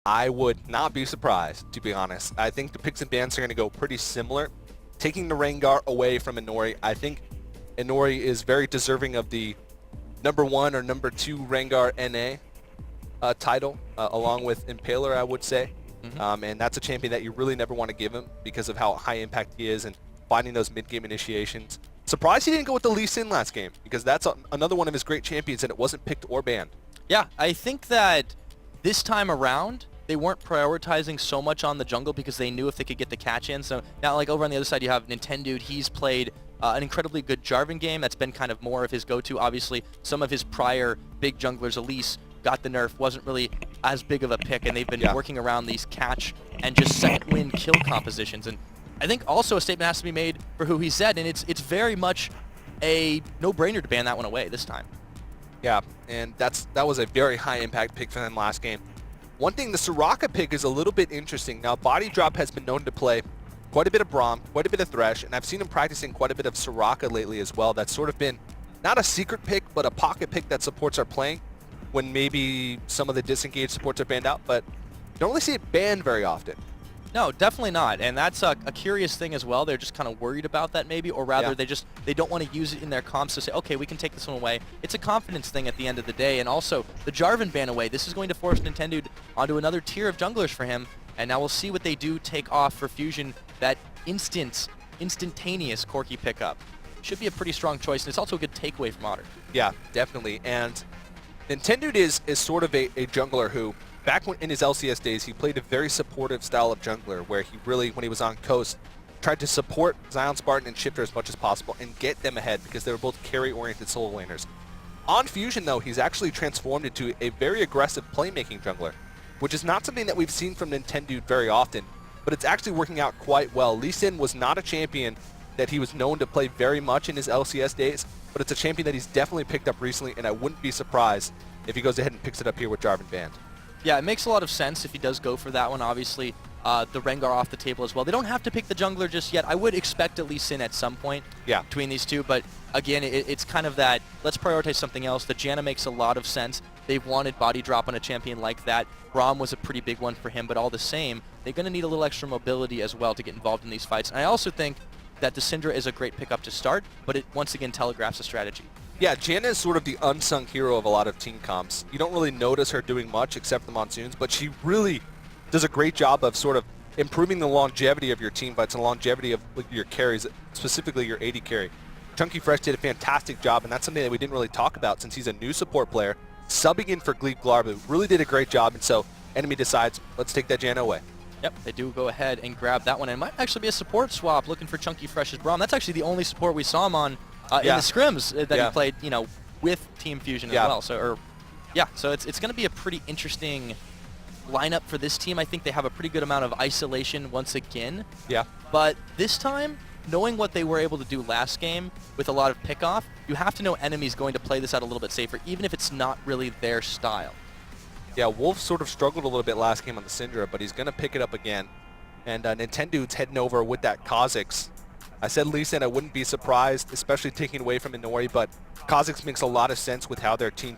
I would not be surprised, to be honest. I think the picks and bans are going to go pretty similar. Taking the Rengar away from Inori, I think Inori is very deserving of the #1 or #2 Rengar NA title, along with Impaler, I would say. And that's a champion that you really never want to give him because of how high impact he is and finding those mid-game initiations. Surprised he didn't go with the Lee Sin last game because that's another one of his great champions and it wasn't picked or banned. Yeah, I think that this time around, they weren't prioritizing so much on the jungle because they knew if they could get the catch in. So now, like, over on the other side, you have Nintendo. He's played an incredibly good Jarvan game. That's been kind of more of his go-to. Obviously, some of his prior big junglers, Elise, got the nerf, wasn't really as big of a pick, and they've been working around these catch and just second win kill compositions. And I think also a statement has to be made for who he said, and it's very much a no-brainer to ban that one away this time. Yeah, and that was a very high impact pick for them last game. One thing, the Soraka pick is a little bit interesting. Now, Body Drop has been known to play quite a bit of Braum, quite a bit of Thresh, and I've seen him practicing quite a bit of Soraka lately as well. That's sort of been not a secret pick, but a pocket pick that supports our playing when maybe some of the disengaged supports are banned out, but you don't really see it banned very often. No, definitely not, and that's a curious thing as well. They're just kind of worried about that maybe, or rather they don't want to use it in their comps to say, okay, we can take this one away. It's a confidence thing at the end of the day, and also the Jarvan ban away. This is going to force Nintendo onto another tier of junglers for him, and now we'll see what they do take off for Fusion, that instantaneous Corki pickup. Should be a pretty strong choice, and it's also a good takeaway from Otter. Yeah, definitely, and Nintendo is sort of a jungler who, back in his LCS days, he played a very supportive style of jungler where he really, when he was on Coast, tried to support Zion, Spartan, and Shifter as much as possible and get them ahead because they were both carry-oriented solo laners. On Fusion, though, he's actually transformed into a very aggressive playmaking jungler, which is not something that we've seen from Nintendo very often, but it's actually working out quite well. Lee Sin was not a champion that he was known to play very much in his LCS days, but it's a champion that he's definitely picked up recently, and I wouldn't be surprised if he goes ahead and picks it up here with Jarvan banned. Yeah, it makes a lot of sense if he does go for that one. Obviously, the Rengar off the table as well. They don't have to pick the jungler just yet. I would expect at least Sin at some point between these two, but again, it's kind of that, let's prioritize something else. The Janna makes a lot of sense. They've wanted body drop on a champion like that. Braum was a pretty big one for him, but all the same, they're going to need a little extra mobility as well to get involved in these fights. And I also think that the Syndra is a great pickup to start, but it once again telegraphs a strategy. Yeah, Janna is sort of the unsung hero of a lot of team comps. You don't really notice her doing much except the Monsoons, but she really does a great job of sort of improving the longevity of your team fights and longevity of your carries, specifically your AD carry. Chunky Fresh did a fantastic job, and that's something that we didn't really talk about since he's a new support player, subbing in for Gleep Glarbu. Really did a great job, and so enemy decides, let's take that Janna away. Yep, they do go ahead and grab that one, and it might actually be a support swap looking for Chunky Fresh's Braum. That's actually the only support we saw him on in the scrims that he played, you know, with Team Fusion as well. So, so it's going to be a pretty interesting lineup for this team. I think they have a pretty good amount of isolation once again. Yeah. But this time, knowing what they were able to do last game with a lot of pickoff, you have to know enemies going to play this out a little bit safer, even if it's not really their style. Yeah, Wolf sort of struggled a little bit last game on the Syndra, but he's going to pick it up again. And Nintendo's heading over with that Kha'Zix. I said Lee Sin, I wouldn't be surprised, especially taking away from Inori, but Kha'Zix makes a lot of sense with how their team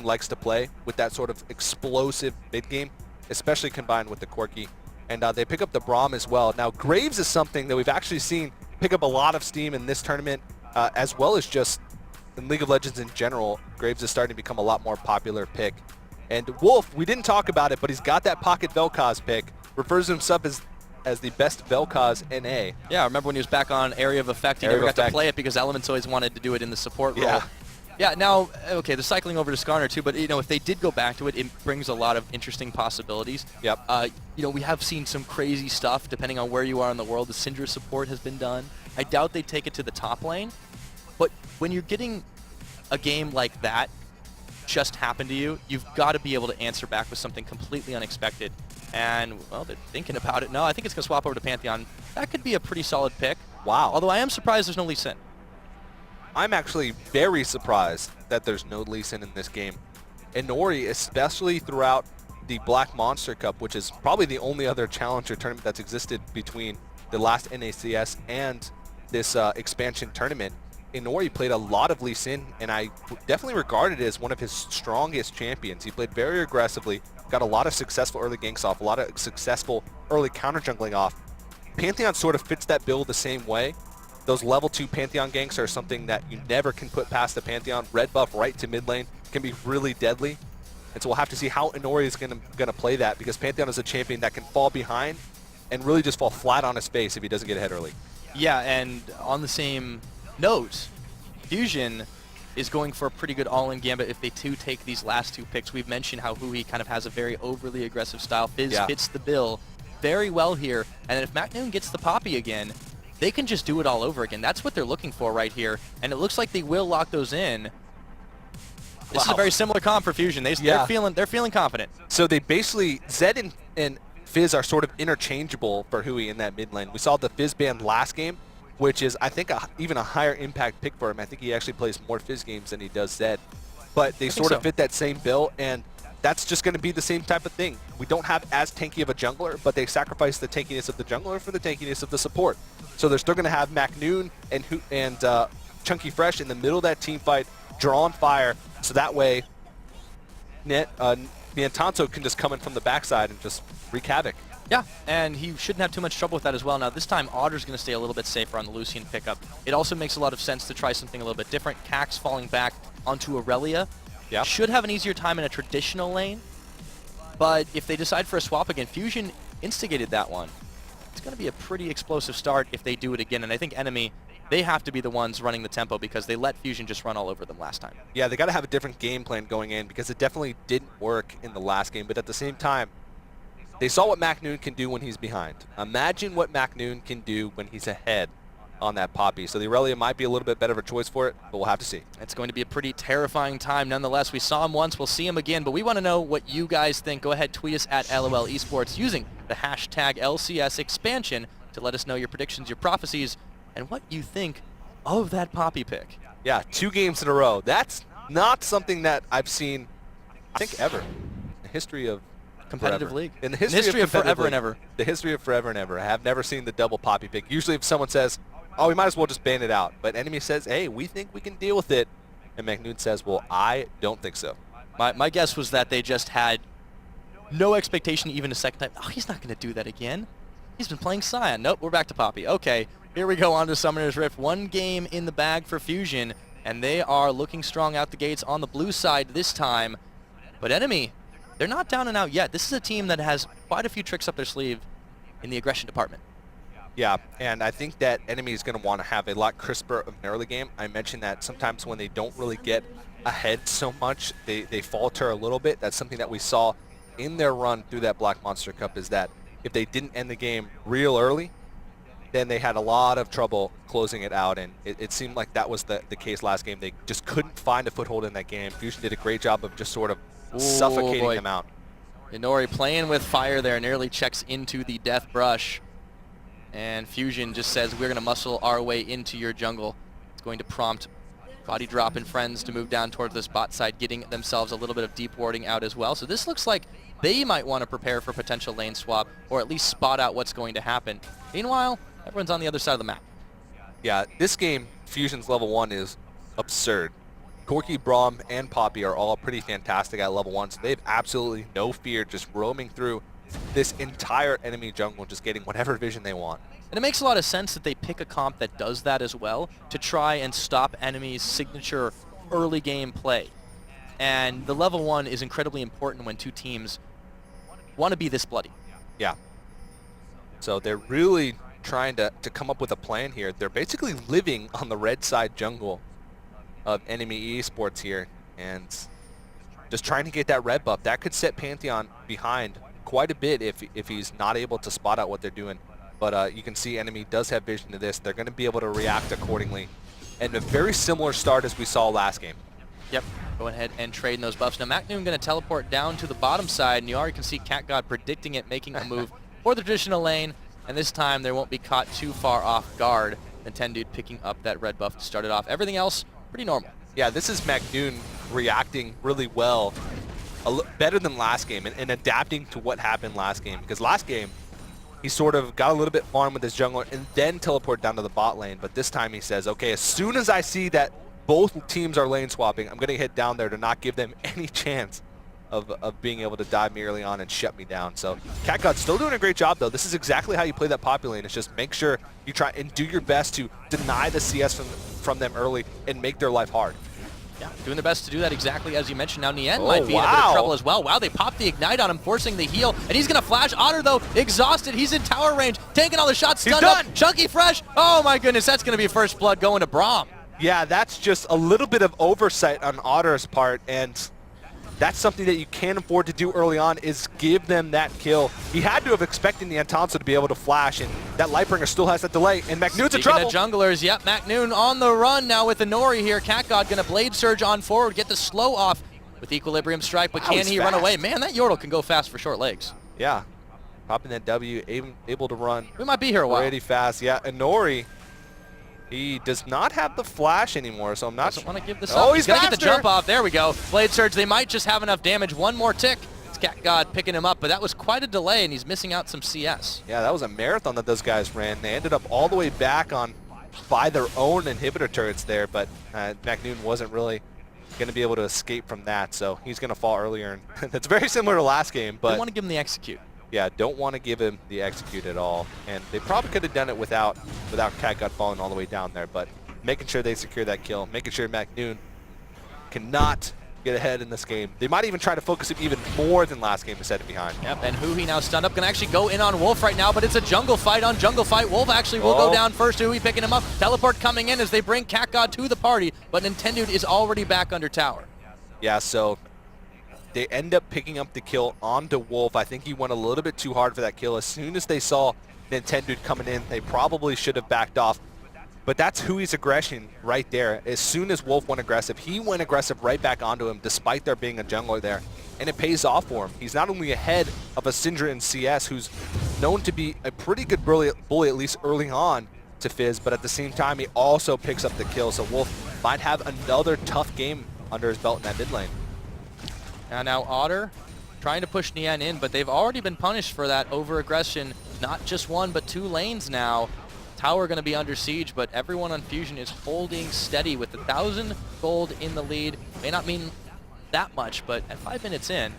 likes to play, with that sort of explosive mid-game, especially combined with the Corki. And they pick up the Braum as well. Now, Graves is something that we've actually seen pick up a lot of steam in this tournament, as well as just in League of Legends in general. Graves is starting to become a lot more popular pick. And Wolf, we didn't talk about it, but he's got that pocket Vel'Koz pick. Refers to himself as the best Vel'Koz NA. Yeah, I remember when he was back on Area of Effect, he never got to play it because Elements always wanted to do it in the support role. Yeah, now, okay, they're cycling over to Skarner too, but, you know, if they did go back to it, it brings a lot of interesting possibilities. Yep. You know, we have seen some crazy stuff depending on where you are in the world. The Syndra support has been done. I doubt they take it to the top lane, but when you're getting a game like that just happen to you, you've got to be able to answer back with something completely unexpected. And, well, they're thinking about it. No, I think it's going to swap over to Pantheon. That could be a pretty solid pick. Wow. Although I am surprised there's no Lee Sin. I'm actually very surprised that there's no Lee Sin in this game. Inori, especially throughout the Black Monster Cup, which is probably the only other challenger tournament that's existed between the last NACS and this expansion tournament, Inori played a lot of Lee Sin, and I definitely regard it as one of his strongest champions. He played very aggressively, got a lot of successful early ganks off, a lot of successful early counter jungling off. Pantheon sort of fits that build the same way. Those level 2 Pantheon ganks are something that you never can put past the Pantheon. Red buff right to mid lane can be really deadly. And so we'll have to see how Inori is going to play that, because Pantheon is a champion that can fall behind and really just fall flat on his face if he doesn't get ahead early. Yeah, and on the same note, Fusion is going for a pretty good all-in gambit if they take these last 2 picks. We've mentioned how Hui kind of has a very overly aggressive style. Fizz fits the bill very well here, and if Macnoon gets the Poppy again, they can just do it all over again. That's what they're looking for right here, and it looks like they will lock those in. This is a very similar comp for Fusion. They're feeling confident. So they basically, Zed and Fizz are sort of interchangeable for Hui in that mid lane. We saw the Fizz ban last game, which is, I think, even a higher impact pick for him. I think he actually plays more Fizz games than he does Zed. But they sort of fit that same bill, and that's just going to be the same type of thing. We don't have as tanky of a jungler, but they sacrifice the tankiness of the jungler for the tankiness of the support. So they're still going to have Macnoon and Chunky Fresh in the middle of that team fight, draw on fire, so that way Niantanto can just come in from the backside and just wreak havoc. Yeah, and he shouldn't have too much trouble with that as well. Now, this time, Otter's going to stay a little bit safer on the Lucian pickup. It also makes a lot of sense to try something a little bit different. Cax falling back onto Aurelia. Yep. Should have an easier time in a traditional lane, but if they decide for a swap again, Fusion instigated that one. It's going to be a pretty explosive start if they do it again, and I think Enemy, they have to be the ones running the tempo because they let Fusion just run all over them last time. Yeah, they got to have a different game plan going in because it definitely didn't work in the last game, but at the same time, they saw what Macnoon can do when he's behind. Imagine what Macnoon can do when he's ahead on that Poppy. So the Aurelia might be a little bit better of a choice for it, but we'll have to see. It's going to be a pretty terrifying time nonetheless. We saw him once, we'll see him again, but we want to know what you guys think. Go ahead, tweet us at LOL Esports using the hashtag LCS Expansion to let us know your predictions, your prophecies, and what you think of that Poppy pick. Yeah, 2 games in a row. That's not something that I've seen, I think, ever in the history of competitive league. In the history of forever and ever. The history of forever and ever. I have never seen the double Poppy pick. Usually if someone says, oh, we might as well just ban it out. But Enemy says, hey, we think we can deal with it. And Macnoon says, well, I don't think so. My guess was that they just had no expectation even a second time. Oh, he's not going to do that again. He's been playing Scion. Nope, we're back to Poppy. Okay, here we go on to Summoner's Rift. 1 game in the bag for Fusion, and they are looking strong out the gates on the blue side this time. But Enemy, they're not down and out yet. This is a team that has quite a few tricks up their sleeve in the aggression department. Yeah, and I think that Enemy is going to want to have a lot crisper of an early game. I mentioned that sometimes when they don't really get ahead so much, they falter a little bit. That's something that we saw in their run through that Black Monster Cup, is that if they didn't end the game real early, then they had a lot of trouble closing it out, and it seemed like that was the case last game. They just couldn't find a foothold in that game. Fusion did a great job of just sort of suffocating them out. Inori playing with fire there, nearly checks into the death brush. And Fusion just says, we're going to muscle our way into your jungle. It's going to prompt Body Drop and friends to move down towards this bot side, getting themselves a little bit of deep warding out as well. So this looks like they might want to prepare for potential lane swap, or at least spot out what's going to happen. Meanwhile, everyone's on the other side of the map. Yeah, this game, Fusion's level 1 is absurd. Corki, Braum, and Poppy are all pretty fantastic at level 1, so they have absolutely no fear just roaming through this entire enemy jungle, just getting whatever vision they want. And it makes a lot of sense that they pick a comp that does that as well, to try and stop enemies' signature early game play. And the level 1 is incredibly important when 2 teams want to be this bloody. Yeah. So they're really trying to come up with a plan here. They're basically living on the red side jungle of Enemy Esports here, and just trying to get that red buff. That could set Pantheon behind quite a bit if he's not able to spot out what they're doing. But you can see Enemy does have vision to this. They're going to be able to react accordingly. And a very similar start as we saw last game. Yep, go ahead and trade in those buffs. Now Macnoon going to teleport down to the bottom side, and you already can see Cat God predicting it, making a move for the traditional lane. And this time they won't be caught too far off guard. Nintendude picking up that red buff to start it off. Everything else, pretty normal. Yeah, this is Macnoon reacting really well, better than last game, and adapting to what happened last game. Because last game, he sort of got a little bit farm with his jungler and then teleport down to the bot lane. But this time he says, okay, as soon as I see that both teams are lane swapping, I'm going to hit down there to not give them any chance of being able to dive me early on and shut me down. So CatGod's still doing a great job, though. This is exactly how you play that poppy lane. It's just make sure you try and do your best to deny the CS from them early and make their life hard. Yeah, doing their best to do that exactly as you mentioned. Now Nien might be in a bit of trouble as well. Wow, they popped the Ignite on him, forcing the heal, and he's going to flash. Otter, though, exhausted. He's in tower range, taking all the shots. He's done. Chunky Fresh. Oh, my goodness, that's going to be first blood going to Braum. Yeah, that's just a little bit of oversight on Otter's part, and that's something that you can't afford to do early on, is give them that kill. He had to have expected the Antonso to be able to flash, and that Lightbringer still has that delay, and McNoon's in trouble. Speaking of junglers, yep, McNoon on the run now with the Nori here. CatGod going to Blade Surge on forward, get the slow off with Equilibrium Strike, but can he run away? Man, that Yordle can go fast for short legs. Yeah, popping that W, able to run. We might be here a while. Pretty fast, yeah. And Nori, he does not have the flash anymore, so I'm not. Doesn't want to give this up. Oh, he's going to get the jump off. There we go. Blade Surge, they might just have enough damage. One more tick. It's CatGod picking him up, but that was quite a delay, and he's missing out some CS. Yeah, that was a marathon that those guys ran. They ended up all the way back on by their own inhibitor turrets there, but McNoon wasn't really going to be able to escape from that, so he's going to fall earlier. And it's very similar to last game, but I want to give him the execute. Yeah, don't want to give him the execute at all. And they probably could have done it without CatGod falling all the way down there, but making sure they secure that kill, making sure McNoon cannot get ahead in this game. They might even try to focus him even more than last game to set it behind. Yep, and Huhi now stunned up, going to actually go in on Wolf right now, but it's a jungle fight on jungle fight. Wolf actually will go down first. Huhi picking him up. Teleport coming in as they bring CatGod to the party, but Nintendo is already back under tower. Yeah, so they end up picking up the kill onto Wolf. I think he went a little bit too hard for that kill. As soon as they saw Nintendo coming in, they probably should have backed off. But that's Hui's aggression right there. As soon as Wolf went aggressive, he went aggressive right back onto him, despite there being a jungler there. And it pays off for him. He's not only ahead of a Syndra in CS, who's known to be a pretty good bully, at least early on, to Fizz, but at the same time, he also picks up the kill. So Wolf might have another tough game under his belt in that mid lane. And now Otter trying to push Nien in, but they've already been punished for that over-aggression. Not just one, but two lanes now. Tower going to be under siege, but everyone on Fusion is holding steady with 1,000 gold in the lead. May not mean that much, but at 5 minutes in,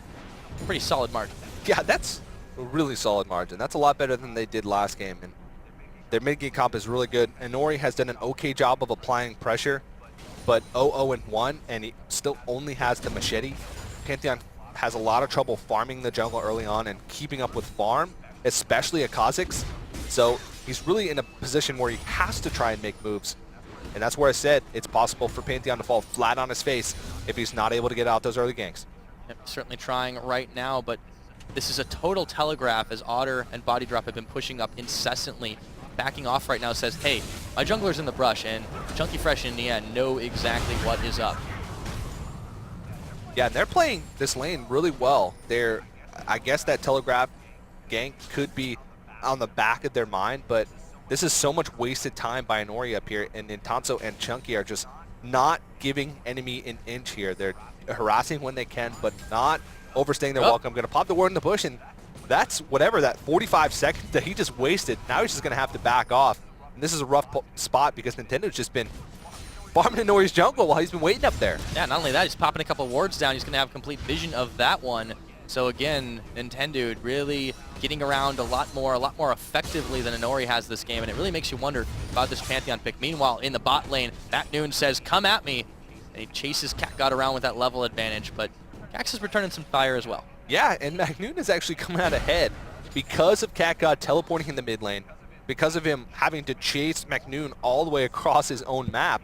pretty solid margin. Yeah, that's a really solid margin. That's a lot better than they did last game. And their mid-game comp is really good. And Nori has done an okay job of applying pressure, but 0-0-1, and he still only has the machete. Pantheon has a lot of trouble farming the jungle early on and keeping up with farm, especially at Kha'Zix. So he's really in a position where he has to try and make moves. And that's where I said it's possible for Pantheon to fall flat on his face if he's not able to get out those early ganks. Yep, certainly trying right now, but this is a total telegraph as Otter and Body Drop have been pushing up incessantly. Backing off right now says, hey, my jungler's in the brush, and Chunky Fresh and Nien know exactly what is up. Yeah, and they're playing this lane really well. I guess that telegraph gank could be on the back of their mind, but this is so much wasted time by Nori up here, and Ntanso and Chunky are just not giving enemy an inch here. They're harassing when they can, but not overstaying their welcome. Going to pop the ward in the bush, and that's whatever, that 45 seconds that he just wasted. Now he's just going to have to back off. And this is a rough spot because Nintendo's just been farming in Nori's jungle while he's been waiting up there. Yeah, not only that, he's popping a couple of wards down. He's going to have complete vision of that one. So again, Nintendo really getting around a lot more effectively than Nori has this game, and it really makes you wonder about this Pantheon pick. Meanwhile, in the bot lane, McNoon says, come at me, and he chases CatGod around with that level advantage, but Cax is returning some fire as well. Yeah, and McNoon is actually coming out ahead because of CatGod teleporting in the mid lane, because of him having to chase McNoon all the way across his own map.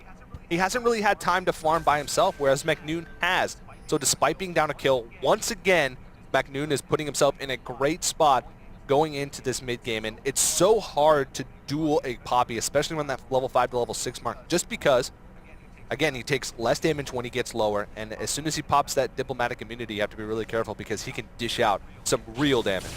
He hasn't really had time to farm by himself, whereas McNoon has. So despite being down a kill, once again, McNoon is putting himself in a great spot going into this mid game, and it's so hard to duel a Poppy, especially when that level 5 to level 6 mark, just because, again, he takes less damage when he gets lower, and as soon as he pops that diplomatic immunity, you have to be really careful because he can dish out some real damage.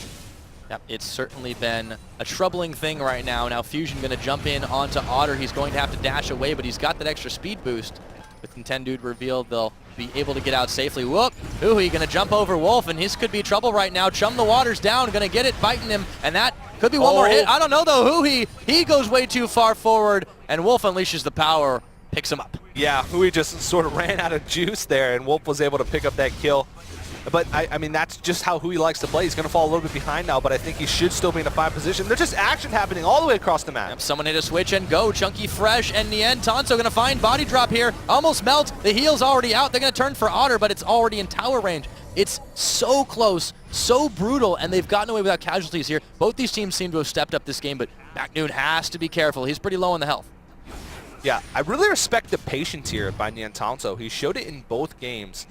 Yep, it's certainly been a troubling thing right now. Now Fusion going to jump in onto Otter. He's going to have to dash away, but he's got that extra speed boost. With Nintendo revealed, they'll be able to get out safely. Whoop! Huhi going to jump over Wolf, and his could be trouble right now. Chum the Water's down, going to get it, biting him, and that could be one more hit. I don't know, though. Huhi, he goes way too far forward, and Wolf unleashes the power, picks him up. Yeah, Huhi just sort of ran out of juice there, and Wolf was able to pick up that kill. But I mean, that's just how he likes to play. He's going to fall a little bit behind now, but I think he should still be in a 5 position. There's just action happening all the way across the map. Yep, someone hit a switch and go. Chunky Fresh and Nien. Tonso going to find body drop here. Almost melt. The heal's already out. They're going to turn for Otter, but it's already in tower range. It's so close, so brutal, and they've gotten away without casualties here. Both these teams seem to have stepped up this game, but McNoon has to be careful. He's pretty low on the health. Yeah, I really respect the patience here by Nien Tonso. He showed it in both games.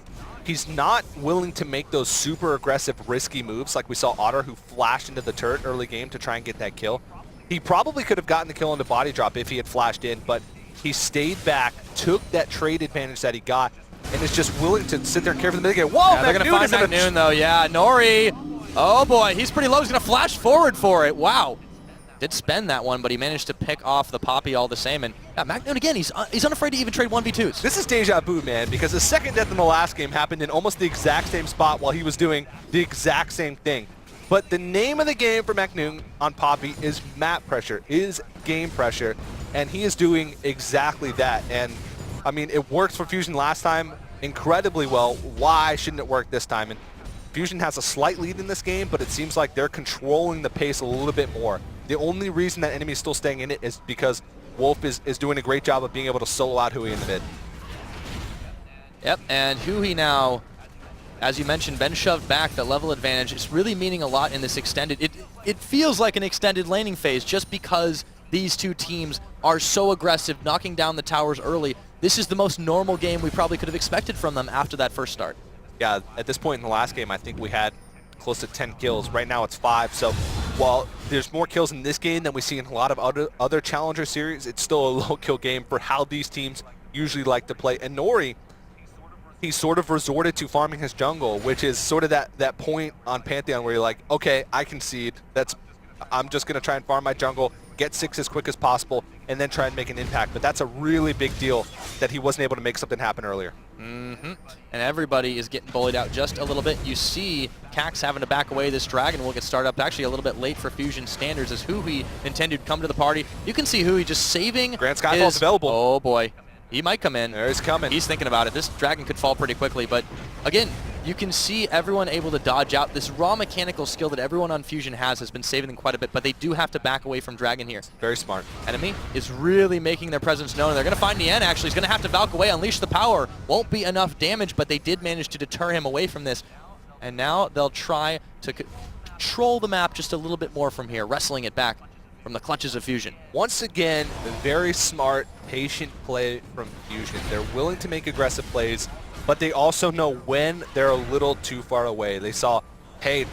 He's not willing to make those super aggressive, risky moves like we saw Otter, who flashed into the turret early game to try and get that kill. He probably could have gotten the kill on the body drop if he had flashed in, but he stayed back, took that trade advantage that he got, and is just willing to sit there and care for the mid game. Whoa, yeah, they're going to find McNoon, though. Yeah, Nori. Oh, boy. He's pretty low. He's going to flash forward for it. Wow. Did spend that one, but he managed to pick off the Poppy all the same. And yeah, McNoon, again, he's unafraid to even trade 1v2s. This is deja vu, man, because the second death in the last game happened in almost the exact same spot while he was doing the exact same thing. But the name of the game for McNoon on Poppy is map pressure, is game pressure, and he is doing exactly that. And, I mean, it worked for Fusion last time incredibly well. Why shouldn't it work this time? And Fusion has a slight lead in this game, but it seems like they're controlling the pace a little bit more. The only reason that enemy is still staying in it is because Wolf is doing a great job of being able to solo out Hui in the mid. Yep, and Hui now, as you mentioned, been shoved back. That level advantage is really meaning a lot in this extended. It feels like an extended laning phase just because these two teams are so aggressive, knocking down the towers early. This is the most normal game we probably could have expected from them after that first start. Yeah, at this point in the last game, I think we had close to 10 kills. Right now it's 5, so while there's more kills in this game than we see in a lot of other Challenger series, it's still a low-kill game for how these teams usually like to play. And Nori, he sort of resorted to farming his jungle, which is sort of that point on Pantheon where you're like, okay, I concede. I'm just going to try and farm my jungle, get 6 as quick as possible, and then try and make an impact. But that's a really big deal that he wasn't able to make something happen earlier. Mm-hmm. And everybody is getting bullied out just a little bit. You see Cax having to back away. This Dragon will get started up actually a little bit late for Fusion standards as Hui intended to come to the party. You can see Hui just saving. Grand Skyfall's available. Oh boy. He might come in. There he's coming. He's thinking about it. This Dragon could fall pretty quickly, but again, you can see everyone able to dodge out. This raw mechanical skill that everyone on Fusion has been saving them quite a bit, but they do have to back away from Dragon here. Very smart. Enemy is really making their presence known. They're going to find Nien, actually. He's going to have to Valk away, unleash the power. Won't be enough damage, but they did manage to deter him away from this. And now they'll try to control the map just a little bit more from here, wrestling it back from the clutches of Fusion. Once again, very smart, patient play from Fusion. They're willing to make aggressive plays, but they also know when they're a little too far away. They saw, hey,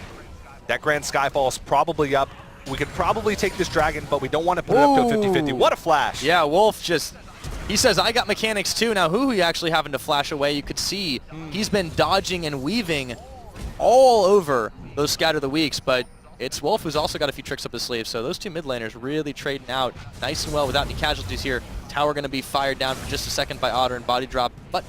that Grand Skyfall is probably up. We could probably take this Dragon, but we don't want to put it up to a 50-50. What a flash. Yeah, Wolf just, he says, I got mechanics too. Now Hui actually having to flash away. You could see he's been dodging and weaving all over those Scatter the Weaks, but it's Wolf who's also got a few tricks up his sleeve. So those two mid laners really trading out nice and well without any casualties here. Tower going to be fired down for just a second by Otter and body drop, but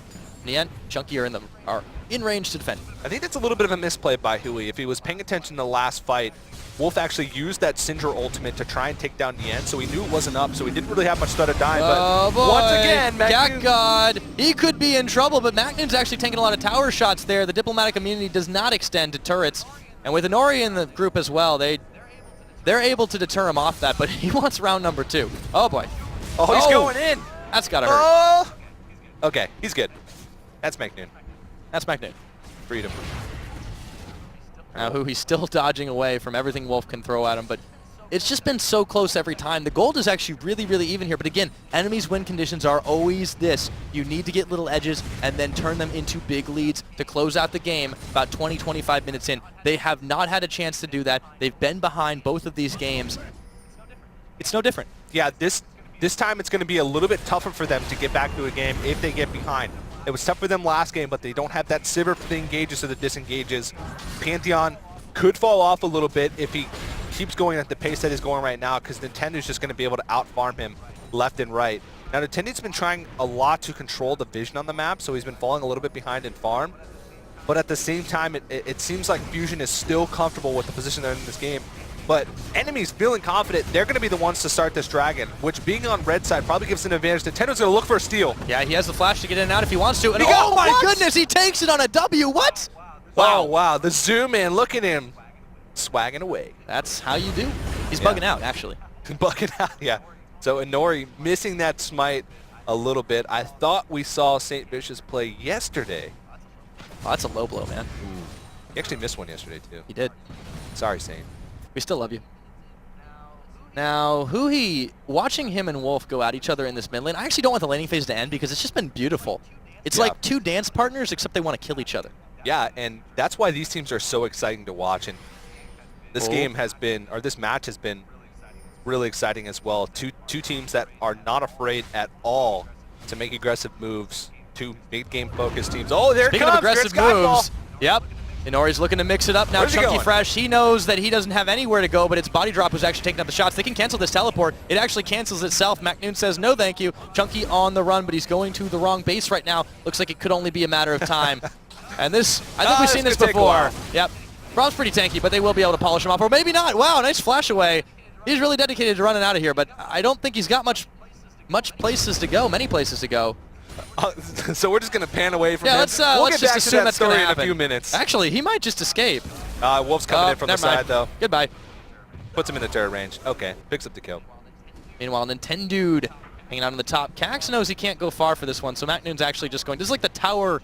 Nien, Chunky are in range to defend. I think that's a little bit of a misplay by Hui. If he was paying attention to the last fight, Wolf actually used that Syndra ultimate to try and take down Nien, so he knew it wasn't up, so he didn't really have much stutter dying. Oh but boy. Once again, McNoon, God, he could be in trouble, but McNoon's actually taking a lot of tower shots there. The diplomatic immunity does not extend to turrets, and with Inori in the group as well, they're able to deter him off that, but he wants round number 2. Oh boy. Oh, he's going in. That's gotta hurt. Oh. Okay, he's good. That's McNoon. That's McNoon. Freedom. Now Hui's still dodging away from everything Wolf can throw at him, but it's just been so close every time. The gold is actually really, really even here, but again, enemies' win conditions are always this. You need to get little edges and then turn them into big leads to close out the game about 20, 25 minutes in. They have not had a chance to do that. They've been behind both of these games. It's no different. Yeah, this time it's going to be a little bit tougher for them to get back to a game if they get behind. It was tough for them last game, but they don't have that Sivir for the engages or the disengages. Pantheon could fall off a little bit if he keeps going at the pace that he's going right now, because Nintendo's just going to be able to out-farm him left and right. Now, Nintendo's been trying a lot to control the vision on the map, so he's been falling a little bit behind in farm. But at the same time, it seems like Fusion is still comfortable with the position they're in this game. But enemies feeling confident, they're going to be the ones to start this Dragon, which being on red side probably gives an advantage. Nintendo's going to look for a steal. Yeah, he has the flash to get in and out if he wants to. And oh my goodness, he takes it on a W. What? Wow. Oh, wow. The zoom in. Look at him swagging away. That's how you do. He's Yeah. bugging out, actually. Bugging out, yeah. So Inori missing that smite a little bit. I thought we saw St. Vicious play yesterday. Oh, that's a low blow, man. He actually missed one yesterday, too. He did. Sorry, Saint. We still love you. Now, watching him and Wolf go at each other in this mid lane, I actually don't want the laning phase to end because it's just been beautiful. It's like two dance partners, except they want to kill each other. Yeah, and that's why these teams are so exciting to watch. And this game has been, or this match has been really exciting as well. Two teams that are not afraid at all to make aggressive moves. Two mid-game focused teams. Oh, there Speaking it comes. of aggressive moves, yep. Inori's looking to mix it up now. Chunky Fresh, he knows that he doesn't have anywhere to go, but it's Body Drop who's actually taking up the shots. They can cancel this teleport. It actually cancels itself. MacNoon says no thank you. Chunky on the run, but he's going to the wrong base right now. Looks like it could only be a matter of time. And this, I think we've seen this before. Yep. Braum's pretty tanky, but they will be able to polish him off. Or maybe not. Wow, nice flash away. He's really dedicated to running out of here, but I don't think he's got much places to go, many places to go. So we're just going to pan away from him. Let's we'll just get back assume to that that's going story to happen in a few minutes. Actually, he might just escape. Wolf's coming in from the side, though. Goodbye. Puts him in the turret range. Okay, picks up the kill. Meanwhile, Nintendude hanging out on the top. Cax knows he can't go far for this one, so MacNoon's actually just going. This is like the tower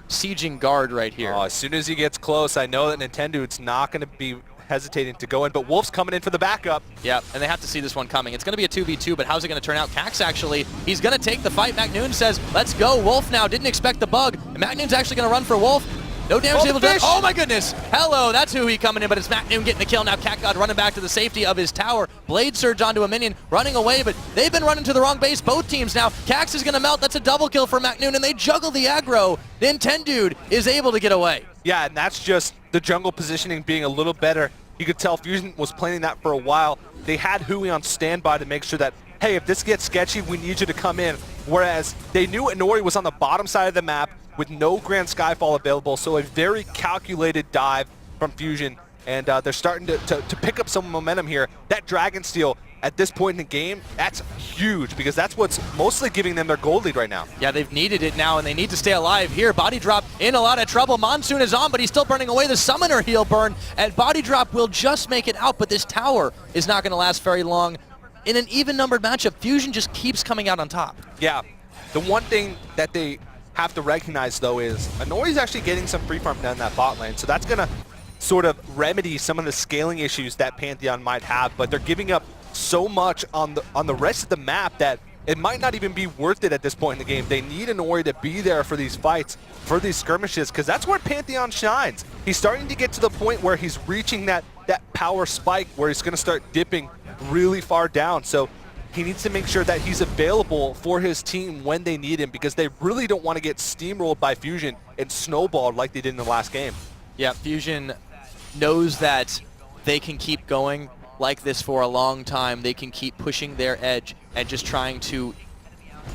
sieging guard right here. As soon as he gets close, I know that Nintendude's not going to be hesitating to go in, but Wolf's coming in for the backup. Yep, and they have to see this one coming. It's going to be a 2v2, but how's it going to turn out? Cax actually, he's going to take the fight. MacNoon says, let's go. Wolf now didn't expect the bug, and MacNoon's actually going to run for Wolf. No damage able to do. Oh my goodness! Hello, that's who he coming in, but it's MacNoon getting the kill now. CatGod running back to the safety of his tower. Blade Surge onto a minion, running away, but they've been running to the wrong base, both teams now. Cax is going to melt. That's a double kill for MacNoon, and they juggle the aggro. Nintendude is able to get away. Yeah, and that's just the jungle positioning being a little better. You could tell Fusion was planning that for a while. They had Hui on standby to make sure that, hey, if this gets sketchy, we need you to come in. Whereas they knew Inori was on the bottom side of the map with no Grand Skyfall available, so a very calculated dive from Fusion. And they're starting to pick up some momentum here. That Dragon Steel, at this point in the game, that's huge because that's what's mostly giving them their gold lead right now. Yeah, they've needed it now, and they need to stay alive here. Body Drop in a lot of trouble. Monsoon is on, but he's still burning away. The Summoner heal burn, and Body Drop will just make it out, but this tower is not going to last very long. In an even-numbered matchup, Fusion just keeps coming out on top. Yeah. The one thing that they have to recognize, though, is Inori's actually getting some free farm down that bot lane, so that's going to sort of remedy some of the scaling issues that Pantheon might have, but they're giving up so much on the rest of the map that it might not even be worth it at this point in the game. They need Inori to be there for these fights, for these skirmishes, because that's where Pantheon shines. He's starting to get to the point where he's reaching that power spike where he's going to start dipping really far down. So he needs to make sure that he's available for his team when they need him, because they really don't want to get steamrolled by Fusion and snowballed like they did in the last game. Yeah, Fusion knows that they can keep going like this for a long time. They can keep pushing their edge and just trying to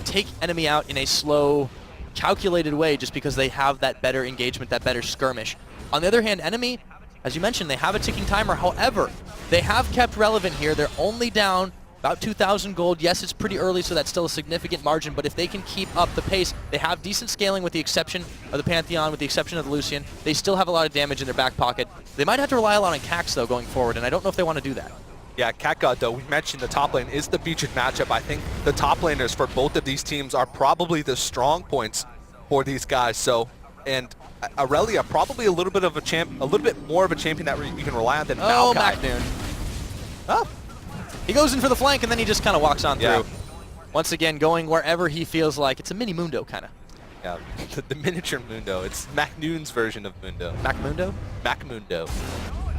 take enemy out in a slow, calculated way just because they have that better engagement, that better skirmish. On the other hand, enemy, as you mentioned, they have a ticking timer. However, they have kept relevant here. They're only down about 2,000 gold. Yes, it's pretty early, so that's still a significant margin, but if they can keep up the pace, they have decent scaling with the exception of the Pantheon, with the exception of the Lucian. They still have a lot of damage in their back pocket. They might have to rely a lot on Cax, though, going forward, and I don't know if they want to do that. Yeah, CatGod, though, we mentioned the top lane is the featured matchup. I think the top laners for both of these teams are probably the strong points for these guys. So, and Aurelia probably a little bit more of a champion that you can rely on than Maokai. MacNoon. Oh, he goes in for the flank, and then he just kind of walks on yeah. through. Once again, going wherever he feels like. It's a mini Mundo, kind of. Yeah, the miniature Mundo. It's MacNoon's version of Mundo. MacMundo? MacMundo.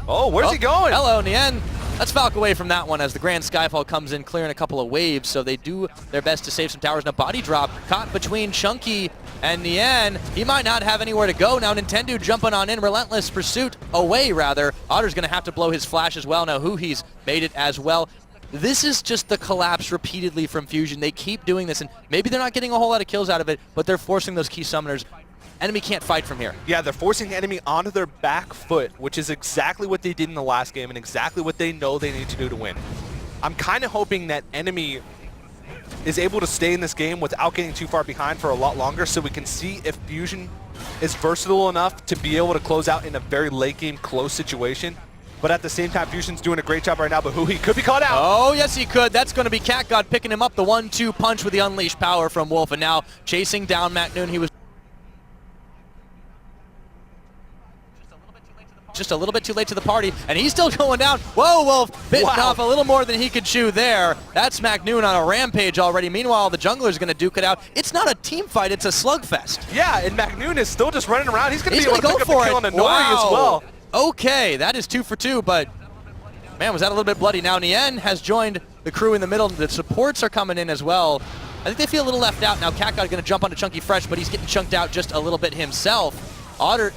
Oh, where's he going? Hello, Nien. Let's falk away from that one as the Grand Skyfall comes in, clearing a couple of waves, so they do their best to save some towers. Now, Body Drop caught between Chunky and Nien. He might not have anywhere to go. Now, Nintendo jumping on in. Relentless pursuit away, rather. Otter's going to have to blow his flash as well. Now, Huhi's made it as well. This is just the collapse repeatedly from Fusion. They keep doing this, and maybe they're not getting a whole lot of kills out of it, but they're forcing those key summoners. Enemy can't fight from here. Yeah, they're forcing the enemy onto their back foot, which is exactly what they did in the last game and exactly what they know they need to do to win. I'm kind of hoping that enemy is able to stay in this game without getting too far behind for a lot longer, so we can see if Fusion is versatile enough to be able to close out in a very late game close situation. But at the same time, Fusion's doing a great job right now, but he could be caught out. Oh, yes, he could. That's going to be CatGod picking him up, the 1-2 punch with the unleashed power from Wolf, and now chasing down MacNoon. He was just a little bit too late to the party, and he's still going down. Whoa, Wolf bitten off a little more than he could chew there. That's MacNoon on a rampage already. Meanwhile, the jungler's going to duke it out. It's not a team fight, it's a slugfest. Yeah, and MacNoon is still just running around. He's going to be able to go pick up the kill on Inori as well. Okay, that is 2 for 2, but man, was that a little bit bloody. Now Nien has joined the crew in the middle. The supports are coming in as well. I think they feel a little left out. Now CatGod going to jump onto Chunky Fresh, but he's getting chunked out just a little bit himself. Otter,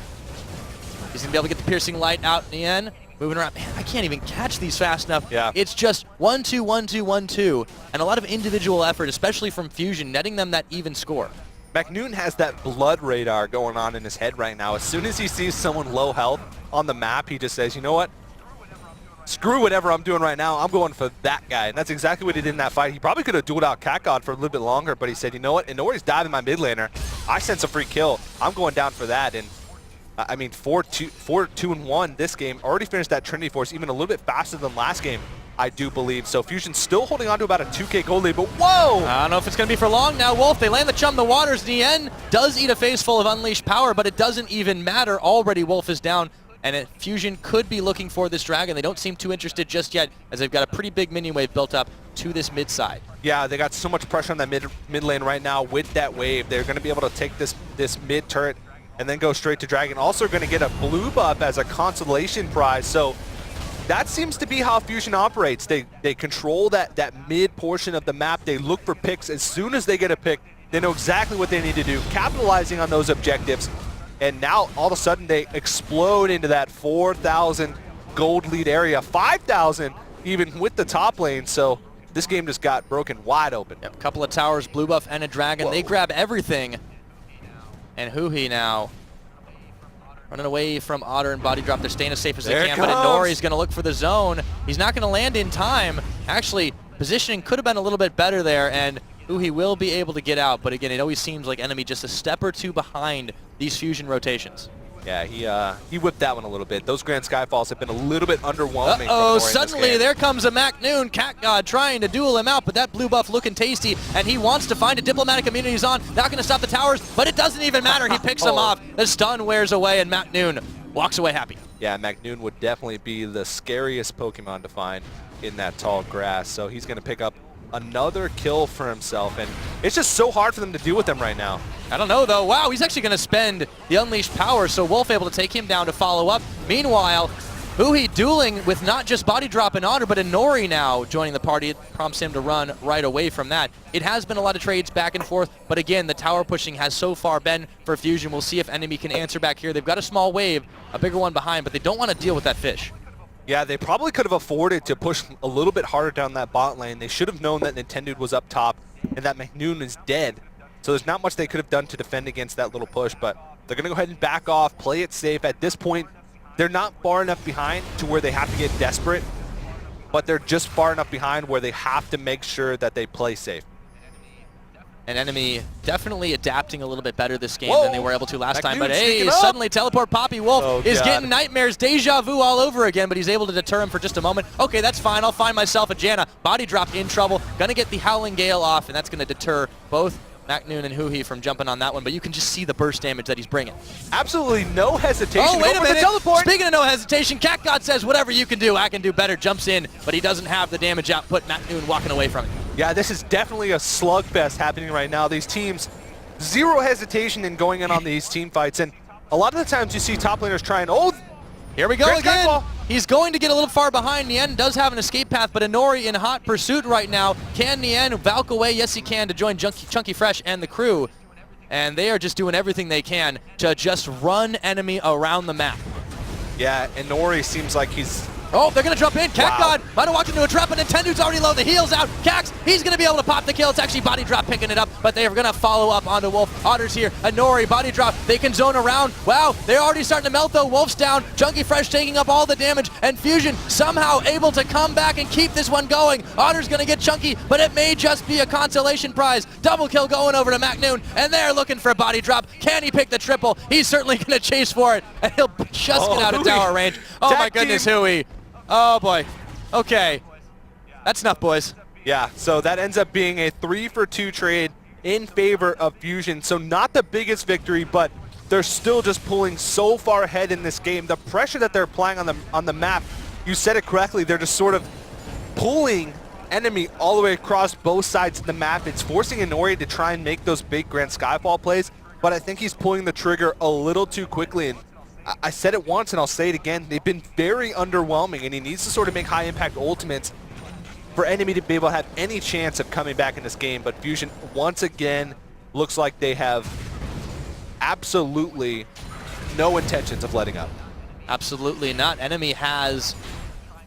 he's going to be able to get the piercing light out. Nien moving around. Man, I can't even catch these fast enough. Yeah. It's just 1-2, 1-2, 1-2, and a lot of individual effort, especially from Fusion, netting them that even score. MacNoon has that blood radar going on in his head right now. As soon as he sees someone low health on the map, he just says, you know what? Screw whatever I'm doing right now. I'm going for that guy. And that's exactly what he did in that fight. He probably could have dueled out CatGod for a little bit longer, but he said, you know what? Inori's diving my mid laner. I sense a free kill. I'm going down for that. And I mean, 4-2-1 this game. Already finished that Trinity Force even a little bit faster than last game, I do believe. So Fusion's still holding on to about a 2K gold lead, but whoa! I don't know if it's going to be for long now. Wolf, they land the Chum the Waters. Nien does eat a face full of unleashed power, but it doesn't even matter. Already Wolf is down, and Fusion could be looking for this dragon. They don't seem too interested just yet, as they've got a pretty big minion wave built up to this mid side. Yeah, they got so much pressure on that mid lane right now with that wave. They're going to be able to take this mid turret and then go straight to dragon. Also going to get a blue buff as a consolation prize. So that seems to be how Fusion operates. They control that mid portion of the map. They look for picks. As soon as they get a pick, they know exactly what they need to do, capitalizing on those objectives. And now all of a sudden they explode into that 4,000 gold lead area, 5,000 even with the top lane. So this game just got broken wide open. Yep, couple of towers, blue buff, and a dragon. Whoa. They grab everything. And Huhi now running away from Otter and Body Drop. They're staying as safe as they can, but Inori's going to look for the zone. He's not going to land in time. Actually, positioning could have been a little bit better there, and Huhi will be able to get out. But again, it always seems like enemy just a step or two behind these Fusion rotations. Yeah, he whipped that one a little bit. Those Grand Skyfalls have been a little bit underwhelming. Uh-oh, suddenly there comes a MacNoon. CatGod trying to duel him out, but that blue buff looking tasty, and he wants to find a diplomatic immunity zone. Not going to stop the towers, but it doesn't even matter. He picks them off. The stun wears away, and MacNoon walks away happy. Yeah, MacNoon would definitely be the scariest Pokemon to find in that tall grass, so he's going to pick up another kill for himself, and it's just so hard for them to deal with them right now. I don't know, though. Wow, he's actually going to spend the unleashed power, so Wolf able to take him down to follow up. Meanwhile, Huhi dueling with not just Body Drop and Otter, but Inori now joining the party. It prompts him to run right away from that. It has been a lot of trades back and forth, but again, the tower pushing has so far been for Fusion. We'll see if enemy can answer back here. They've got a small wave, a bigger one behind, but they don't want to deal with that fish. Yeah, they probably could have afforded to push a little bit harder down that bot lane. They should have known that Nintendo was up top and that MacNoon is dead. So there's not much they could have done to defend against that little push, but they're going to go ahead and back off, play it safe. At this point, they're not far enough behind to where they have to get desperate, but they're just far enough behind where they have to make sure that they play safe. An enemy definitely adapting a little bit better this game than they were able to last time. But hey, up. Suddenly Teleport Poppy Wolf is getting nightmares, deja vu all over again, but he's able to deter him for just a moment. Okay, that's fine. I'll find myself a Janna. Body Drop in trouble. Gonna get the Howling Gale off, and that's gonna deter both MacNoon and Huhi from jumping on that one, but you can just see the burst damage that he's bringing. Absolutely no hesitation. Oh, wait a minute. Teleport. Speaking of no hesitation, CatGod says, whatever you can do, I can do better. Jumps in, but he doesn't have the damage output. MacNoon walking away from it. Yeah, this is definitely a slugfest happening right now. These teams, zero hesitation in going in on these team fights, and a lot of the times you see top laners trying, here we go again. He's going to get a little far behind. Nien does have an escape path, but Inori in hot pursuit right now. Can Nien valk away? Yes, he can, to join Chunky Fresh and the crew. And they are just doing everything they can to just run enemy around the map. Yeah, Inori seems like he's Oh, they're going to jump in. CatGod might have walked into a trap, and Nintendo's already low. The heel's out. Cax, he's going to be able to pop the kill. It's actually Body Drop picking it up, but they are going to follow up onto Wolf. Otter's here. Anori, Body Drop. They can zone around. Wow, they're already starting to melt, though. Wolf's down. Chunky Fresh taking up all the damage, and Fusion somehow able to come back and keep this one going. Otter's going to get Chunky, but it may just be a consolation prize. Double kill going over to MacNoon, and they're looking for a Body Drop. Can he pick the triple? He's certainly going to chase for it, and he'll just get out of tower range. Oh my goodness, Hui. Oh boy. Okay. That's enough, boys. Yeah, so that ends up being a 3-for-2 trade in favor of Fusion. So not the biggest victory, but they're still just pulling so far ahead in this game. The pressure that they're applying on the map, you said it correctly, they're just sort of pulling enemy all the way across both sides of the map. It's forcing Inori to try and make those big Grand Skyfall plays, but I think he's pulling the trigger a little too quickly. And I said it once and I'll say it again, they've been very underwhelming, and he needs to sort of make high impact ultimates for enemy to be able to have any chance of coming back in this game. But Fusion once again looks like they have absolutely no intentions of letting up. Absolutely not. Enemy has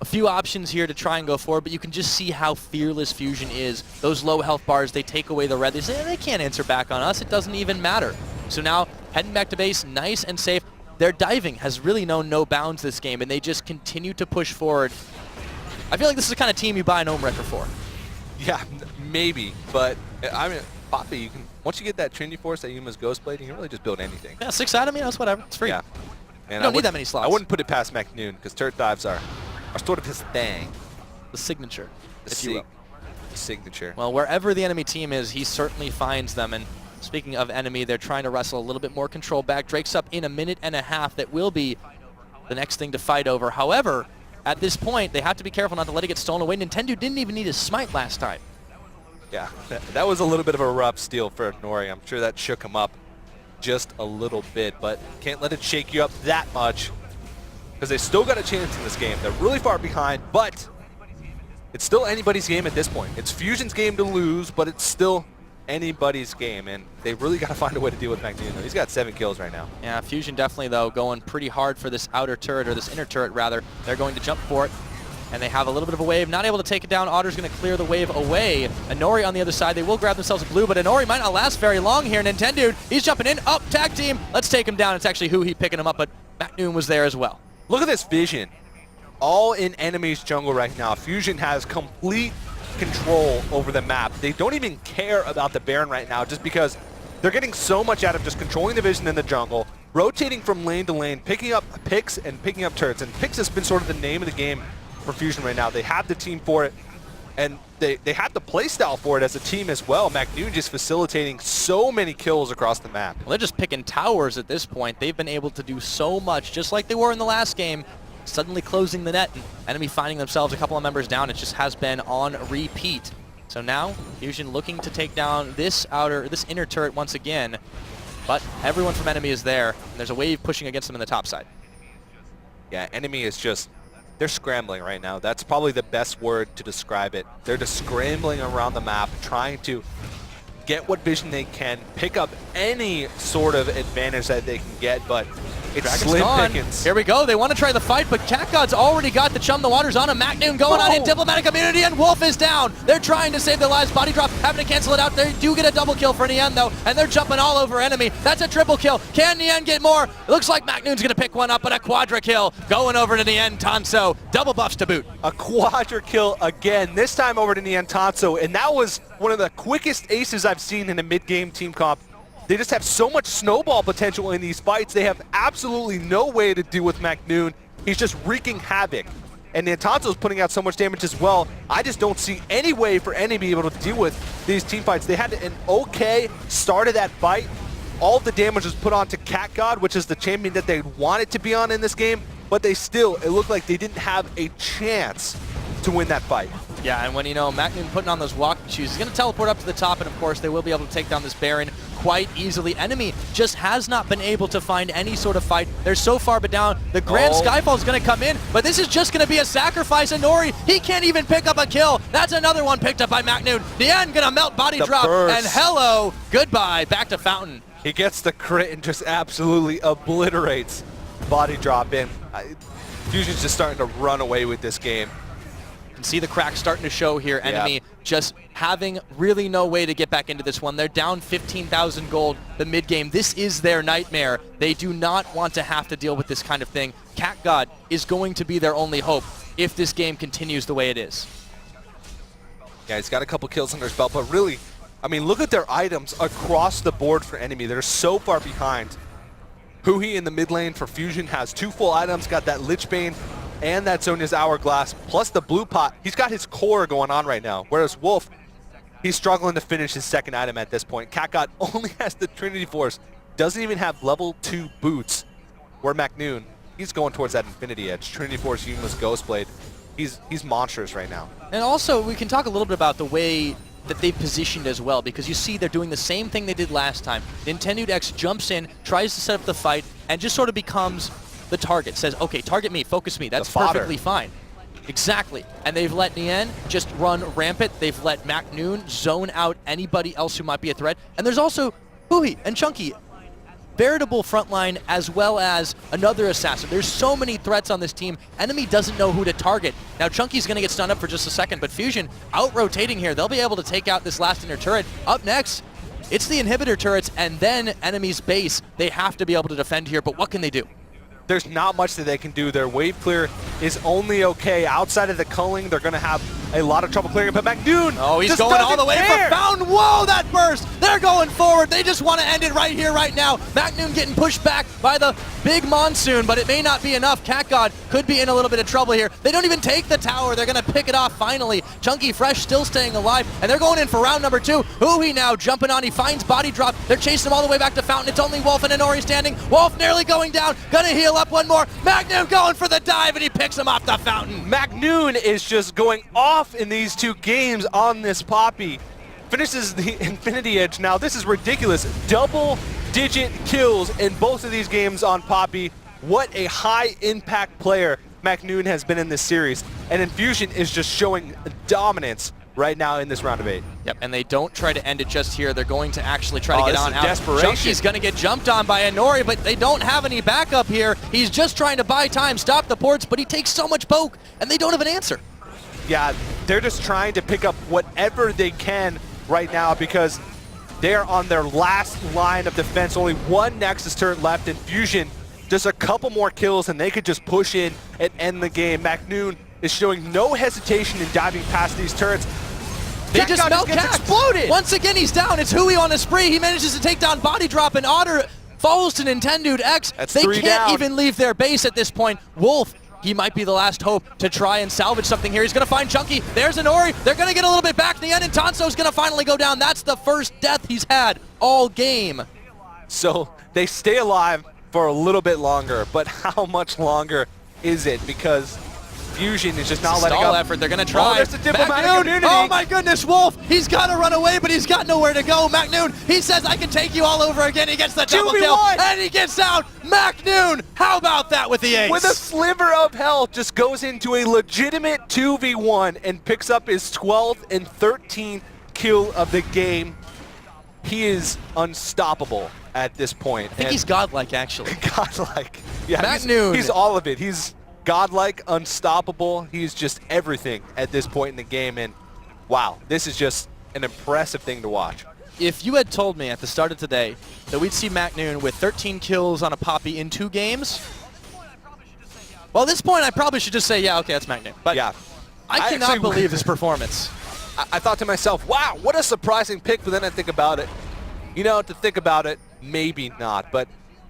a few options here to try and go forward, but you can just see how fearless Fusion is. Those low health bars, they take away the red. They say they can't answer back on us. It doesn't even matter. So now heading back to base, nice and safe. Their diving has really known no bounds this game, and they just continue to push forward. I feel like this is the kind of team you buy an Ohm Wrecker for. Yeah, maybe, but I mean, Poppy, you can once you get that Trinity Force, that Yuma's Ghost Blade, you can really just build anything. Yeah, 6 out of me, that's whatever. It's free. Yeah. And you don't need that many slots. I wouldn't put it past MacNoon, because turret dives are sort of his thing. The signature, if you will. The signature. Well, wherever the enemy team is, he certainly finds them. And speaking of enemy, they're trying to wrestle a little bit more control back. Drake's up in a minute and a half. That will be the next thing to fight over. However, at this point, they have to be careful not to let it get stolen away. Nintendo didn't even need a smite last time. Yeah, that was a little bit of a rough steal for Nori. I'm sure that shook him up just a little bit, but can't let it shake you up that much, because they still got a chance in this game. They're really far behind, but it's still anybody's game at this point. It's Fusion's game to lose, but it's still anybody's game, and they really got to find a way to deal with MacNoon. He's got 7 kills right now. Yeah, Fusion definitely, though, going pretty hard for this outer turret, or this inner turret, rather. They're going to jump for it, and they have a little bit of a wave. Not able to take it down. Otter's going to clear the wave away. Inori on the other side. They will grab themselves a blue, but Inori might not last very long here. Nintendo, he's jumping in. Up, tag team. Let's take him down. It's actually Hui picking him up, but MacNoon was there as well. Look at this vision. All in enemy's jungle right now. Fusion has complete control over the map. They don't even care about the Baron right now, just because they're getting so much out of just controlling the vision in the jungle, rotating from lane to lane, picking up picks and picking up turrets. And picks has been sort of the name of the game for Fusion right now. They have the team for it, and they have the playstyle for it as a team as well. MacNoon just facilitating so many kills across the map. Well, they're just picking towers at this point. They've been able to do so much, just like they were in the last game, suddenly closing the net, and enemy finding themselves a couple of members down. It just has been on repeat. So now Fusion looking to take down this inner turret once again, but everyone from enemy is there, and there's a wave pushing against them in the top side. Yeah, enemy is just, they're scrambling right now. That's probably the best word to describe it. They're just scrambling around the map, trying to get what vision they can, pick up any sort of advantage that they can get, but it's slim pickings. Here we go. They want to try the fight, but CatGod's already got the Chum the Waters on him. MacNoon going on in Diplomatic Immunity, and Wolf is down. They're trying to save their lives. Body Drop having to cancel it out. They do get a double kill for Nien, though, and they're jumping all over enemy. That's a triple kill. Can Nien get more? It looks like MacNoon's going to pick one up, but a quadra kill going over to Nien Tanso. Double buffs to boot. A quadra kill again, this time over to Nien Tanso, and that was one of the quickest aces I've seen in a mid-game team comp. They just have so much snowball potential in these fights. They have absolutely no way to deal with MacNoon. He's just wreaking havoc. And Nantanso's putting out so much damage as well. I just don't see any way for any to be able to deal with these team fights. They had an okay start of that fight. All of the damage was put onto CatGod, which is the champion that they wanted to be on in this game, but they still, it looked like they didn't have a chance to win that fight. Yeah, and when, you know, MacNoon putting on those walking shoes, he's going to teleport up to the top, and of course they will be able to take down this Baron quite easily. Enemy just has not been able to find any sort of fight. They're so far but down. The Grand Skyfall is going to come in, but this is just going to be a sacrifice. Inori, he can't even pick up a kill. That's another one picked up by MacNoon. Nien going to melt Body Drop, and hello, goodbye, back to Fountain. He gets the crit and just absolutely obliterates Body Drop in. Fusion's just starting to run away with this game. You can see the crack starting to show here. Enemy just having really no way to get back into this one. They're down 15,000 gold the mid game. This is their nightmare. They do not want to have to deal with this kind of thing. Cat God is going to be their only hope if this game continues the way it is. Yeah, he's got a couple kills under his belt, but really, I mean, look at their items across the board for enemy. They're so far behind. Huhi in the mid lane for Fusion has 2 full items, got that Lich Bane and that Zhonya's Hourglass, plus the blue pot. He's got his core going on right now, whereas Wolf, he's struggling to finish his second item at this point. CatGod only has the Trinity Force, doesn't even have level 2 boots, where MacNoon, he's going towards that Infinity Edge. Trinity Force, Yuma's Ghostblade. He's monstrous right now. And also, we can talk a little bit about the way that they've positioned as well, because you see they're doing the same thing they did last time. Nintendo X jumps in, tries to set up the fight, and just sort of becomes the target. Says, okay, target me, focus me. That's perfectly fine. Exactly. And they've let Nian just run rampant. They've let MacNoon zone out anybody else who might be a threat. And there's also Huhi and Chunky, veritable frontline as well as another assassin. There's so many threats on this team. Enemy doesn't know who to target. Now Chunky's going to get stunned up for just a second, but Fusion out-rotating here. They'll be able to take out this last inner turret. Up next, it's the inhibitor turrets and then enemy's base. They have to be able to defend here, but what can they do? There's not much that they can do. Their wave clear is only okay. Outside of the culling, they're going to have a lot of trouble clearing it, but MacNoon, oh, he's going all the way for Fountain. Whoa, that burst! They're going forward. They just want to end it right here, right now. MacNoon getting pushed back by the big monsoon, but it may not be enough. CatGod could be in a little bit of trouble here. They don't even take the tower. They're going to pick it off finally. Chunky Fresh still staying alive, and they're going in for round number 2. Huhi now jumping on. He finds body drop. They're chasing him all the way back to Fountain. It's only Wolf and Inori standing. Wolf nearly going down. Gonna heal up one more. MacNoon going for the dive, and he picks him off the Fountain. MacNoon is just going off in these 2 games on this Poppy. Finishes the Infinity Edge. Now, this is ridiculous. Double-digit kills in both of these games on Poppy. What a high-impact player MacNoon has been in this series. And Infusion is just showing dominance right now in this round of 8. Yep, and they don't try to end it just here. They're going to actually try to get on out. Desperation. Chunky's going to get jumped on by Inori, but they don't have any backup here. He's just trying to buy time, stop the ports, but he takes so much poke, and they don't have an answer. Yeah, they're just trying to pick up whatever they can right now because they're on their last line of defense. Only 1 Nexus turret left, and Fusion just a couple more kills, and they could just push in and end the game. MacNoon is showing no hesitation in diving past these turrets. They just exploded. Once again, he's down. It's Huhi on a spree. He manages to take down Body Drop, and Otter falls to Nintendo X. That's they 3 can't down. even leave their base at this point. Wolf, he might be the last hope to try and salvage something here. He's going to find Chunky. There's Inori. They're going to get a little bit back. Nian and Tanso's going to finally go down. That's the first death he's had all game. So they stay alive for a little bit longer, but how much longer is it? Because Fusion is just not letting up. Effort. They're going to try. Oh, there's a diplomatic immunity. Oh my goodness, Wolf. He's got to run away, but he's got nowhere to go. MacNoon, he says, I can take you all over again. He gets the double kill, and he gets out. MacNoon, how about that with the ace? With a sliver of health, just goes into a legitimate 2v1 and picks up his 12th and 13th kill of the game. He is unstoppable at this point. I think he's godlike, actually. Godlike. Yeah, MacNoon. He's all of it. He's godlike, unstoppable. He's just everything at this point in the game, and wow, this is just an impressive thing to watch. If you had told me at the start of today that we'd see MacNoon with 13 kills on a Poppy in 2 games, well, at this point I probably should just say, yeah, okay, that's MacNoon. But yeah, I cannot believe this performance. I thought to myself, wow, what a surprising pick, but then I think about it. You know, to think about it, maybe not, but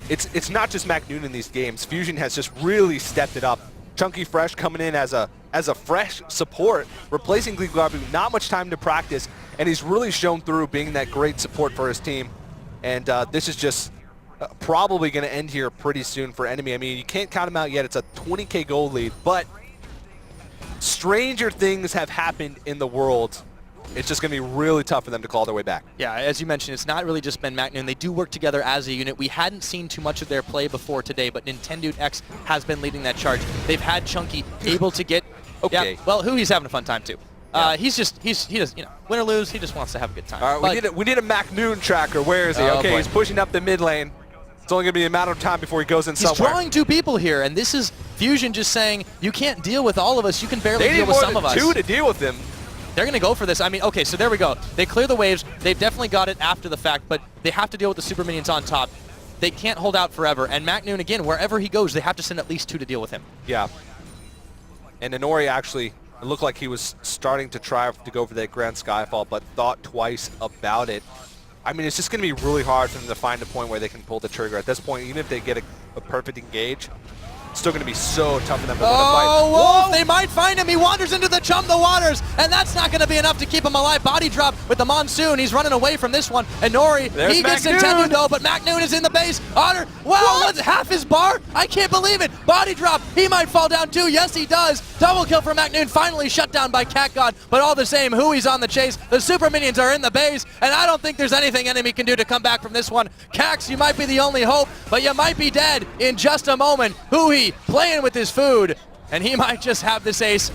it's not just MacNoon in these games. Fusion has just really stepped it up. Chunky Fresh coming in as a fresh support, replacing Gleeglarbu, not much time to practice, and he's really shown through being that great support for his team. And this is just probably going to end here pretty soon for enemy. I mean, you can't count him out yet. It's a 20k gold lead, but stranger things have happened in the world. It's just going to be really tough for them to claw their way back. Yeah, as you mentioned, it's not really just been MacNoon. They do work together as a unit. We hadn't seen too much of their play before today, but Nintendo X has been leading that charge. They've had Chunky able to get... Okay. Yeah, well, Hui's having a fun time, too. Yeah. He does, you know, win or lose, he just wants to have a good time. All right, we need a MacNoon tracker. Where is he? Oh, okay, boy. He's pushing up the mid lane. It's only going to be a matter of time before he goes in somewhere. He's drawing 2 people here, and this is Fusion just saying, you can't deal with all of us. You can barely deal with some of us. They need more than 2 to deal with him. They're going to go for this. I mean, okay, so there we go. They clear the waves. They've definitely got it after the fact, but they have to deal with the super minions on top. They can't hold out forever. And Macnoon, again, wherever he goes, they have to send at least 2 to deal with him. Yeah. And Inori actually, it looked like he was starting to try to go for that Grand Skyfall, but thought twice about it. I mean, it's just going to be really hard for them to find a point where they can pull the trigger. At this point, even if they get a perfect engage, it's still going to be so tough for them to win a fight. Oh, Wolf, they might find him. He wanders into the the waters, and that's not going to be enough to keep him alive. Body drop with the Monsoon. He's running away from this one. And Nori, he gets Nintendo though, but Macnoon is in the base. Otter, wow, what's half his bar? I can't believe it. Body drop. He might fall down too. Yes, he does. Double kill for Macnoon. Finally shut down by Cat God, but all the same, Hui's on the chase. The super minions are in the base, and I don't think there's anything enemy can do to come back from this one. Cax, you might be the only hope, but you might be dead in just a moment. Hui playing with his food, and he might just have this ace.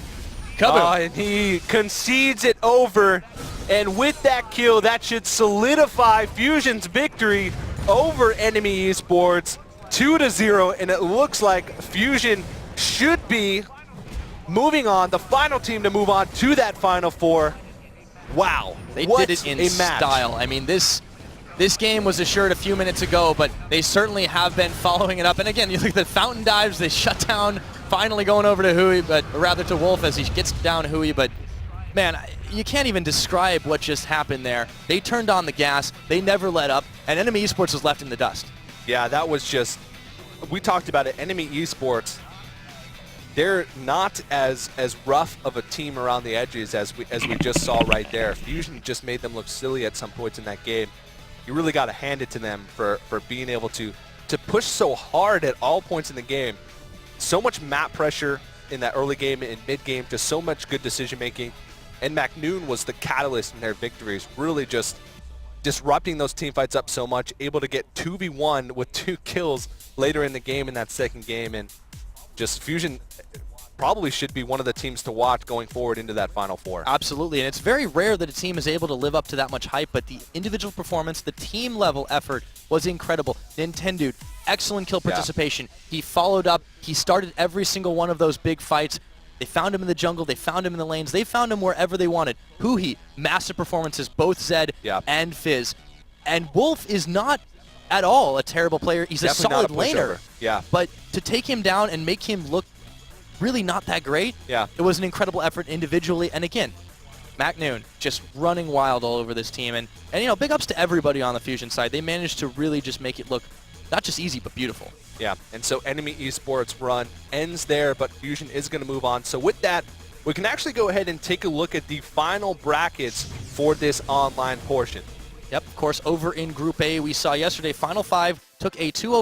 And he concedes it over, and with that kill, that should solidify Fusion's victory over enemy Esports, 2-0, and it looks like Fusion should be moving on, the final team to move on to that Final Four. Wow, they did it in style. I mean, this game was assured a few minutes ago, but they certainly have been following it up. And again, you look at the fountain dives, they shut down, finally going over to Hui, but rather to Wolf as he gets down Hui. But man, you can't even describe what just happened there. They turned on the gas, they never let up, and Enemy Esports was left in the dust. Yeah, that was just, we talked about it, Enemy Esports, they're not as rough of a team around the edges as we just saw right there. Fusion just made them look silly at some points in that game. You really got to hand it to them for being able to push so hard at all points in the game. So much map pressure in that early game and mid-game, just so much good decision-making. And Macnoon was the catalyst in their victories, really just disrupting those team fights up so much, able to get 2v1 with 2 kills later in the game in that second game. And just Fusion probably should be one of the teams to watch going forward into that Final Four. Absolutely, and it's very rare that a team is able to live up to that much hype, but the individual performance, the team level effort was incredible. Nintendo, excellent kill participation. Yeah. He followed up, he started every single one of those big fights. They found him in the jungle, they found him in the lanes, they found him wherever they wanted. Hui, massive performances, both Zed and Fizz. And Wolf is not at all a terrible player. He's definitely a solid laner. Yeah. But to take him down and make him look really not that great. Yeah. It was an incredible effort individually. And again, Macnoon just running wild all over this team. And you know, big ups to everybody on the Fusion side. They managed to really just make it look not just easy, but beautiful. Yeah, and so Enemy Esports run ends there, but Fusion is going to move on. So with that, we can actually go ahead and take a look at the final brackets for this online portion. Yep, of course, over in Group A, we saw yesterday Final 5 took a 2-0